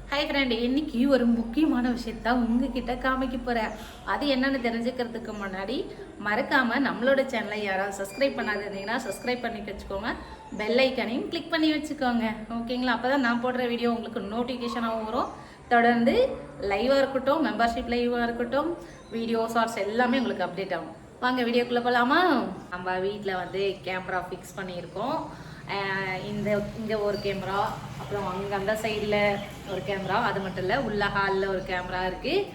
Hi friend, இன்னைக்கு ஒரு முக்கியமான விஷயத்த உங்ககிட்ட காமிக்க போகிறேன். அது என்னன்னு தெரிஞ்சுக்கிறதுக்கு முன்னாடி மறக்காமல் நம்மளோட சேனலை யாராவது சப்ஸ்கிரைப் பண்ணாது இருந்தீங்கன்னா சப்ஸ்கிரைப் பண்ணி வச்சுக்கோங்க. பெல் ஐக்கனையும் கிளிக் பண்ணி வச்சுக்கோங்க. ஓகேங்களா? அப்போ தான் நான் போடுற வீடியோ உங்களுக்கு நோட்டிஃபிகேஷனாகவும் வரும். தொடர்ந்து லைவாக இருக்கட்டும், மெம்பர்ஷிப் லைவாக இருக்கட்டும், வீடியோ ஷார்ட்ஸ் எல்லாமே உங்களுக்கு அப்டேட் ஆகும். வாங்க வீடியோக்குள்ளே போகலாமா? நம்ம வீட்டில் வந்து கேமரா ஃபிக்ஸ் பண்ணியிருக்கோம். இங்கே ஒரு கேமரா, அப்புறம் அங்கே அந்த சைடில் ஒரு கேமரா. அது மட்டும் இல்லை, உள்ள ஹாலில் ஒரு கேமரா இருக்குது.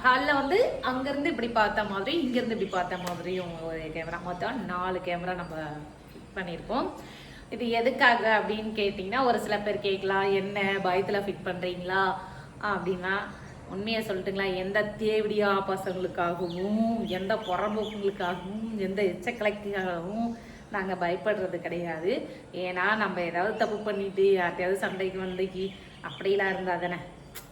ஹாலில் வந்து அங்கேருந்து இப்படி பார்த்த மாதிரி, இங்கேருந்து இப்படி பார்த்த மாதிரியும் ஒரு கேமரா. மொத்தம் 4 கேமரா நம்ம ஃபிட் பண்ணியிருக்கோம். இது எதுக்காக அப்படின்னு கேட்டிங்கன்னா, ஒரு சில பேர் கேட்கலாம், என்ன பயத்தில் ஃபிட் பண்ணுறீங்களா அப்படின்னா, உண்மையை சொல்லட்டுங்களா, எந்த தேவடியா பசங்களுக்காகவும், எந்த புறம்போக்குங்களுக்காகவும், எந்த எச்சக்கலைக்காகவும் நாங்கள் பயப்படுறது கிடையாது. ஏன்னா நம்ம ஏதாவது தப்பு பண்ணிட்டு யார்ட்டையாவது சண்டைக்கு வந்தைக்கு அப்படிலாம் இருந்தால் தானே.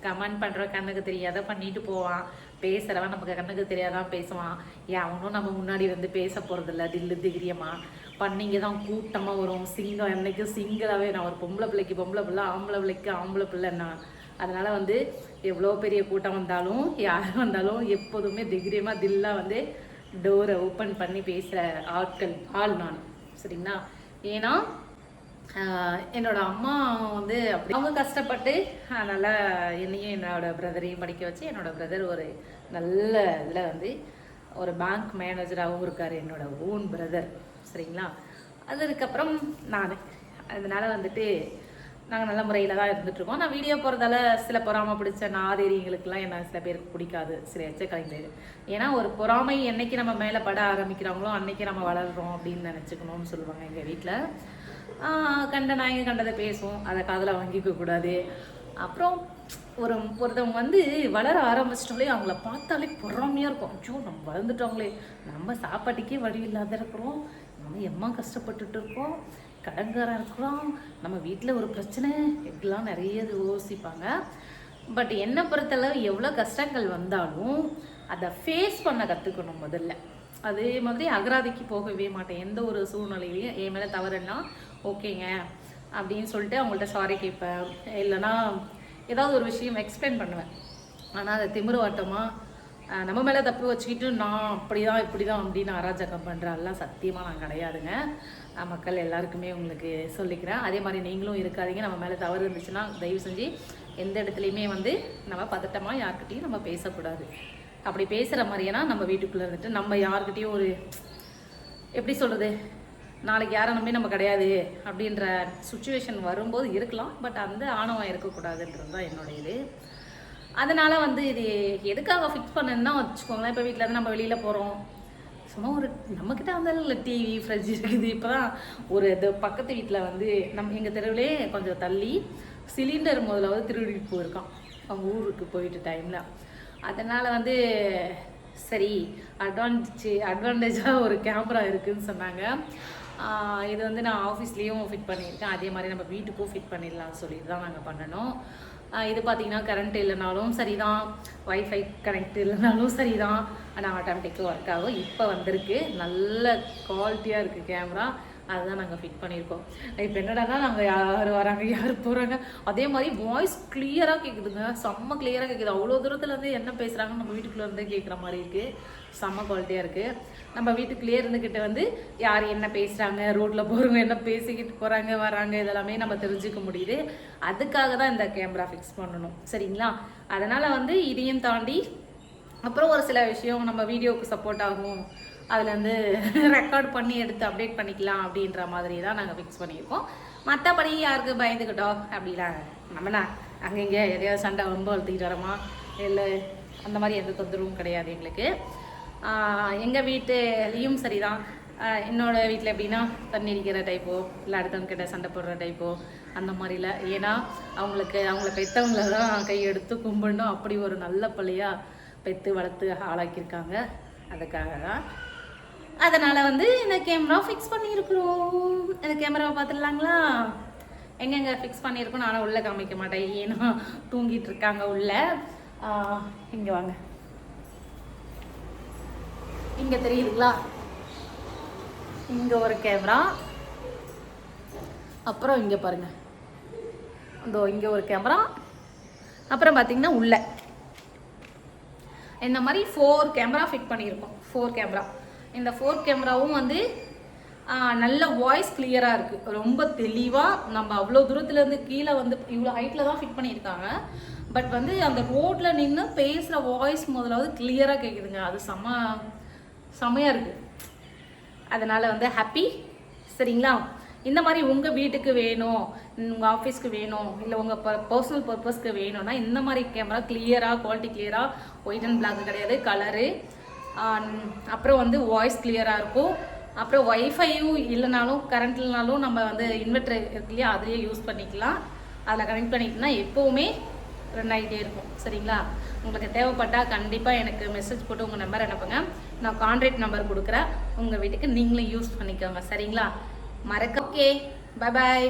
கமெண்ட் பண்ணுற கண்ணுக்கு தெரியாத பண்ணிட்டு போவான், பேசுகிறவன் நமக்கு கண்ணுக்கு தெரியாதான் பேசுவான். ஏன் அவனும் நம்ம முன்னாடி வந்து பேச போகிறதில்ல தில்லு திகிரியமாக. பண்ணிங்க தான் கூட்டமாக வரும். சிங்கம் என்னைக்கும் சிங்களாகவே நான் ஒரு பொம்பளை பிள்ளைக்கு பொம்பளை பிள்ளை, ஆம்பளை பிள்ளைக்கு ஆம்பளை பிள்ளைன்னா. அதனால் வந்து எவ்வளோ பெரிய கூட்டம் வந்தாலும் யார் வந்தாலும் எப்போதுமே தைரியமாக தில்லாக வந்து டோரை ஓப்பன் பண்ணி பேசுகிற ஆள் நான். சரிங்களா? ஏன்னா என்னோட அம்மா வந்து அப்படி அவங்க கஷ்டப்பட்டு நல்லா என்னையும் என்னோட பிரதரையும் படிக்க வச்சு, என்னோட பிரதர் ஒரு நல்ல இதில் வந்து ஒரு பேங்க் மேனேஜராகவும் இருக்கார், என்னோட ஓன் பிரதர். சரிங்களா? அதுக்கப்புறம் நான் அதனால் வந்துட்டு நாங்கள் நல்ல முறையில் தான் இருந்துகிட்ருக்கோம். நான் வீடியோ போகிறதால சில பொறாமை பிடிச்ச நாதேரிங்களுக்கெல்லாம் என்ன சில பேருக்கு பிடிக்காது, சில எச்சக்கலைஞர். ஏன்னா ஒரு பொறாமை என்னைக்கு நம்ம மேலே பட ஆரம்பிக்கிறாங்களோ அன்னைக்கு நம்ம வளர்கிறோம் அப்படின்னு நினச்சிக்கணும்னு சொல்லுவாங்க எங்கள் வீட்டில். கண்ட நாயங்க கண்டதை பேசுவோம், அதை காதில் வாங்கிக்க கூடாது. அப்புறம் ஒருத்தவங்க வந்து வளர ஆரம்பிச்சிட்டாலே அவங்கள பார்த்தாலே பொறாமையாக இருக்கும். ஐயோ, நம்ம வளர்ந்துட்டோங்களே, நம்ம சாப்பாட்டுக்கே வழி இல்லாத இருக்கிறோம், நம்ம எம்மா கஷ்டப்பட்டுட்டு இருக்கோம், கடன்காரம் இருக்கிறோம், நம்ம வீட்டில் ஒரு பிரச்சனை, இப்படிலாம் நிறைய யோசிப்பாங்க. பட் என்னை பொறுத்தளவு எவ்வளோ கஷ்டங்கள் வந்தாலும் அதை ஃபேஸ் பண்ண கற்றுக்கணும் முதல்ல. அதே மாதிரி அகராதிக்கு போகவே மாட்டேன். எந்த ஒரு சூழ்நிலையிலையும் என் மேலே தவறுன்னா ஓகேங்க அப்படின்னு சொல்லிட்டு அவங்கள்ட்ட சாரி கேட்பேன், இல்லைன்னா ஏதாவது ஒரு விஷயம் எக்ஸ்பிளைன் பண்ணுவேன். ஆனால் அதை திமிருவாட்டமாக நம்ம மேலே தப்பு வச்சுக்கிட்டு நான் அப்படி தான் இப்படி தான் அப்படின்னு அராஜகம் பண்ணுறாலாம் சத்தியமாக நான் கிடையாதுங்க. மக்கள் எல்லாருக்குமே உங்களுக்கு சொல்லிக்கிறேன். அதே மாதிரி நீங்களும் இருக்காதீங்க. நம்ம மேலே தவறு இருந்துச்சுன்னா தயவு செஞ்சு எந்த இடத்துலையுமே வந்து நம்ம பதட்டமாக யார்கிட்டையும் நம்ம பேசக்கூடாது. அப்படி பேசுகிற மாதிரினா நம்ம வீட்டுக்குள்ளே இருந்துட்டு நம்ம யார்கிட்டையும் ஒரு எப்படி சொல்கிறது, நாளைக்கு யாரை நம்பி நம்ம கிடையாது அப்படின்ற சுச்சுவேஷன் வரும்போது இருக்கலாம். பட் அந்த ஆணவம் இருக்கக்கூடாதுன்றது தான் என்னோட இது. அதனால் வந்து இது எதுக்காக ஃபிக்ஸ் பண்ணணுன்னா வச்சுக்கோங்களேன், இப்போ வீட்டில் இருந்து நம்ம வெளியில் போகிறோம், சும்மா ஒரு நம்மக்கிட்ட வந்தாலும் இல்லை, டிவி ஃப்ரிட்ஜ் இருக்குது. இப்போ தான் ஒரு இது பக்கத்து வீட்டில் வந்து எங்கள் தெருவிலே கொஞ்சம் தள்ளி சிலிண்டர் முதலாவது திருடிட்டு போயிருக்கான் அவங்க ஊருக்கு போயிட்டு டைமில். அதனால் வந்து சரி அட்வான்டேஜாக ஒரு கேமரா இருக்குதுன்னு சொன்னாங்க. இது வந்து நான் ஆஃபீஸ்லேயும் ஃபிட் பண்ணியிருக்கேன். அதே மாதிரி நம்ம வீட்டுக்கும் ஃபிட் பண்ணிடலாம்னு சொல்லிட்டு தான் நாங்கள் பண்ணணும். இது பார்த்திங்கன்னா கரண்ட் இல்லைனாலும் சரி தான், வைஃபை கனெக்ட் இல்லைனாலும் சரி தான், ஆனால் ஆட்டோமேட்டிக்காக ஒர்க் ஆகும். இப்போ வந்திருக்கு, நல்ல குவாலிட்டியாக இருக்குது கேமரா. அதுதான் நாங்கள் ஃபிட் பண்ணியிருக்கோம். இப்போ என்னடானா நாங்கள் யார் வராங்க யார் போகிறாங்க, அதே மாதிரி வாய்ஸ் கிளியராக கேட்குதுங்க, செம்ம கிளியராக கேட்குது. அவ்வளோ தூரத்துலேருந்து என்ன பேசுகிறாங்கன்னு நம்ம வீட்டுக்குள்ளே இருந்தே கேட்குற மாதிரி இருக்குது. செம்ம குவாலிட்டியாக இருக்குது. நம்ம வீட்டுக்குள்ளேயே இருந்துக்கிட்ட வந்து யார் என்ன பேசுகிறாங்க, ரோட்டில் போகிறவங்க என்ன பேசிக்கிட்டு போகிறாங்க வராங்க, இதெல்லாமே நம்ம தெரிஞ்சுக்க முடியுது. அதுக்காக தான் இந்த கேமரா ஃபிக்ஸ் பண்ணணும். சரிங்களா? அதனால் வந்து இதையும் தாண்டி அப்புறம் ஒரு சில விஷயம் நம்ம வீடியோவுக்கு சப்போர்ட் ஆகும், அதில் வந்து ரெக்கார்ட் பண்ணி எடுத்து அப்டேட் பண்ணிக்கலாம் அப்படின்ற மாதிரி தான் நாங்கள் ஃபிக்ஸ் பண்ணியிருக்கோம். மற்றபடி யாருக்கு பயந்துக்கிட்டோம் அப்படிலாம் நம்மனா அங்கங்கே எதையாவது சண்டை ரொம்ப வளர்த்துக்கிட்டு வரோமா இல்லை அந்த மாதிரி எந்த தொந்தரவும் கிடையாது எங்களுக்கு. எங்கள் வீட்டுலேயும் சரி தான். என்னோடய வீட்டில் எப்படின்னா தண்ணி அடிக்கிற டைப்போ இல்லை அடுத்தவங்க கிட்ட சண்டை போடுற டைப்போ அந்த மாதிரில. ஏன்னா அவங்கள பெற்றவங்கள தான் கையெடுத்து கும்பிடணும், அப்படி ஒரு நல்ல பள்ளியாக பெற்று வளர்த்து ஆளாக்கியிருக்காங்க. அதுக்காக தான். அதனால் வந்து இந்த கேமரா ஃபிக்ஸ் பண்ணியிருக்கிறோம். இந்த கேமராவை பார்த்துடலாங்களா? எங்கெங்கே ஃபிக்ஸ் பண்ணியிருக்கோம் நானும் உள்ளே காமிக்க மாட்டேன், ஏன்னா தூங்கிட்டு இருக்காங்க உள்ளே. இங்கே வாங்க, இங்கே தெரியுதுங்களா? இங்கே ஒரு கேமரா, அப்புறம் இங்கே பாருங்கள் இதோ இங்கே ஒரு கேமரா, அப்புறம் பார்த்தீங்கன்னா உள்ள இந்த மாதிரி 4 கேமரா ஃபிட் பண்ணியிருக்கோம். 4 கேமரா. இந்த 4 கேமராவும் வந்து நல்ல வாய்ஸ் கிளியராக இருக்குது, ரொம்ப தெளிவாக. நம்ம அவ்வளோ தூரத்துலேருந்து கீழே வந்து இவ்வளோ ஹைட்டில் தான் ஃபிட் பண்ணியிருக்காங்க. பட் வந்து அந்த ரோட்டில் நின்று பேசுகிற வாய்ஸ் முதலாவது கிளியராக கேட்குதுங்க. அது செமையாக இருக்குது. அதனால் வந்து ஹாப்பி. சரிங்களா? இந்த மாதிரி உங்கள் வீட்டுக்கு வேணும், உங்கள் ஆஃபீஸ்க்கு வேணும், இல்லை உங்கள் பர்சனல் பர்பஸ்க்கு வேணும்னா இந்த மாதிரி கேமரா கிளியராக, குவாலிட்டி கிளியராக, ஒயிட் அண்ட் பிளாக் கிடையாது, கலரு, அப்புறம் வந்து வாய்ஸ் கிளியராக இருக்கும். அப்புறம் ஒய்ஃபையும் இல்லைனாலும் கரண்ட் இல்லைனாலும் நம்ம வந்து இன்வெர்டர் இருக்கு இல்லையா, அதையே யூஸ் பண்ணிக்கலாம். அதில் கனெக்ட் பண்ணிக்கிட்டோம்னா எப்போவுமே ரன் ஆகிட்டே இருக்கும். சரிங்களா? உங்களுக்கு தேவைப்பட்டால் கண்டிப்பாக எனக்கு மெசேஜ் போட்டு உங்கள் நம்பர் அனுப்புங்க. நான் கான்ட்ராக்ட் நம்பர் கொடுக்குறேன், உங்கள் வீட்டுக்கு நீங்களும் யூஸ் பண்ணிக்கோங்க. சரிங்களா? மறக்க. Okay, bye bye.